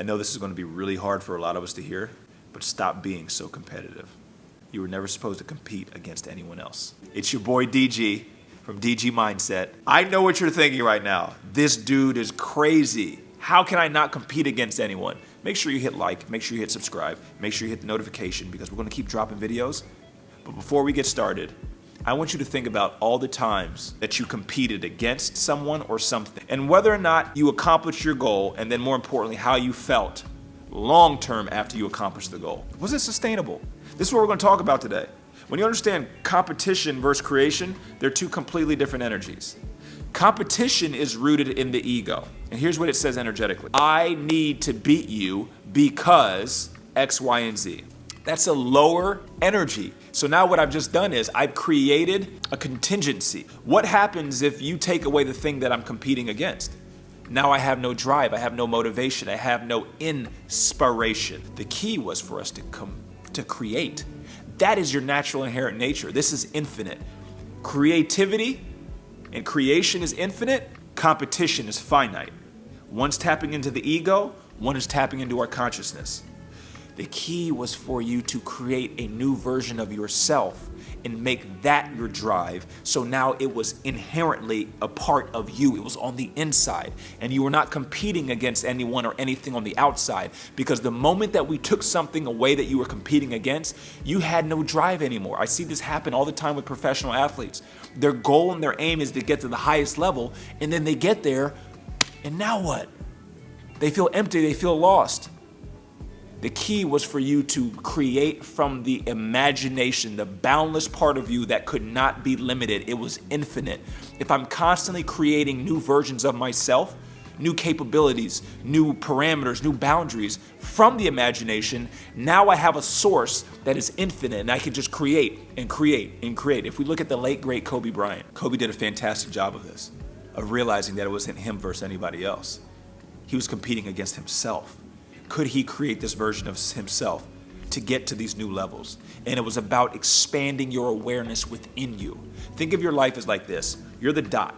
I know this is going to be really hard for a lot of us to hear, but stop being so competitive. You were never supposed to compete against anyone else. It's your boy DG from DG Mindset. I know what you're thinking right now. This dude is crazy. How can I not compete against anyone? Make sure you hit like, make sure you hit subscribe, make sure you hit the notification because we're going to keep dropping videos. But before we get started, I want you to think about all the times that you competed against someone or something and whether or not you accomplished your goal, and then more importantly, how you felt long term after you accomplished the goal. Was it sustainable? This is what we're going to talk about today. When you understand competition versus creation, they're two completely different energies. Competition is rooted in the ego. And here's what it says energetically. I need to beat you because X, Y, and Z. That's a lower energy. So now what I've just done is I've created a contingency. What happens if you take away the thing that I'm competing against? Now I have no drive, I have no motivation, I have no inspiration. The key was for us to create. That is your natural inherent nature. This is infinite. Creativity and creation is infinite. Competition is finite. One's tapping into the ego, one is tapping into our consciousness. The key was for you to create a new version of yourself and make that your drive. So now it was inherently a part of you. It was on the inside. And you were not competing against anyone or anything on the outside, because the moment that we took something away that you were competing against, you had no drive anymore. I see this happen all the time with professional athletes. Their goal and their aim is to get to the highest level, and then they get there, and now what? They feel empty, they feel lost. The key was for you to create from the imagination, the boundless part of you that could not be limited. It was infinite. If I'm constantly creating new versions of myself, new capabilities, new parameters, new boundaries from the imagination, now I have a source that is infinite and I can just create and create and create. If we look at the late, great Kobe Bryant, Kobe did a fantastic job of this, of realizing that it wasn't him versus anybody else. He was competing against himself. Could he create this version of himself to get to these new levels? And it was about expanding your awareness within you. Think of your life as like this. You're the dot,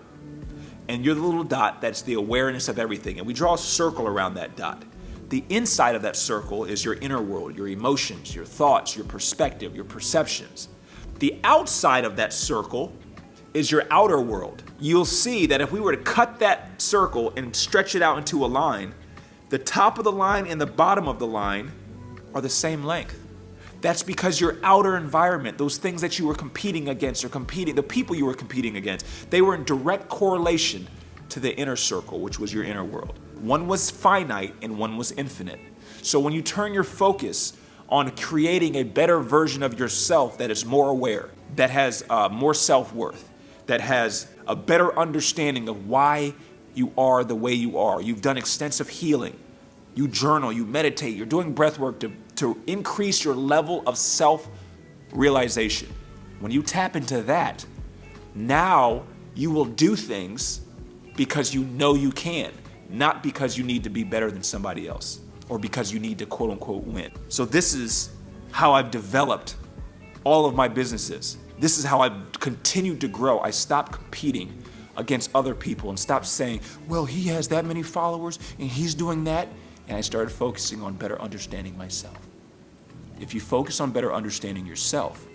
and you're the little dot that's the awareness of everything. And we draw a circle around that dot. The inside of that circle is your inner world, your emotions, your thoughts, your perspective, your perceptions. The outside of that circle is your outer world. You'll see that if we were to cut that circle and stretch it out into a line, the top of the line and the bottom of the line are the same length. That's because your outer environment, those things that you were competing against the people you were competing against, they were in direct correlation to the inner circle, which was your inner world. One was finite and one was infinite. So when you turn your focus on creating a better version of yourself that is more aware, that has more self-worth, that has a better understanding of why you are the way you are. You've done extensive healing. You journal, you meditate, you're doing breath work to increase your level of self-realization. When you tap into that, now you will do things because you know you can, not because you need to be better than somebody else or because you need to quote unquote win. So this is how I've developed all of my businesses. This is how I've continued to grow. I stopped competing against other people and stopped saying, well, he has that many followers and he's doing that. And I started focusing on better understanding myself. If you focus on better understanding yourself,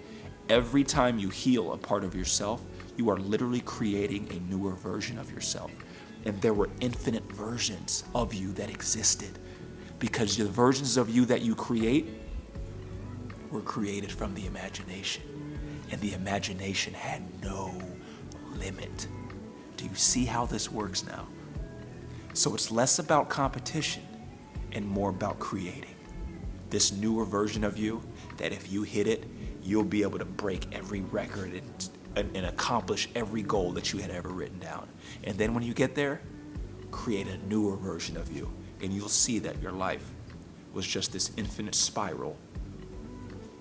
every time you heal a part of yourself, you are literally creating a newer version of yourself. And there were infinite versions of you that existed, because the versions of you that you create were created from the imagination. And the imagination had no limit. Do you see how this works now? So it's less about competition and more about creating this newer version of you that if you hit it, you'll be able to break every record and accomplish every goal that you had ever written down. And then when you get there, create a newer version of you, and you'll see that your life was just this infinite spiral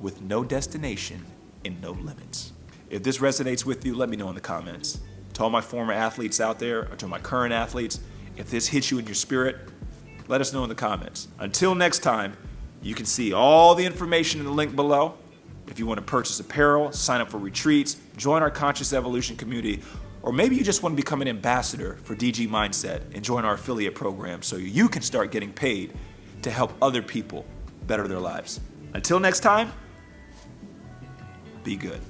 with no destination and no limits. If this resonates with you, let me know in the comments. To all my former athletes out there, or to my current athletes, if this hits you in your spirit, let us know in the comments. Until next time, you can see all the information in the link below. If you want to purchase apparel, sign up for retreats, join our Conscious Evolution community, or maybe you just want to become an ambassador for DG Mindset and join our affiliate program so you can start getting paid to help other people better their lives. Until next time, be good.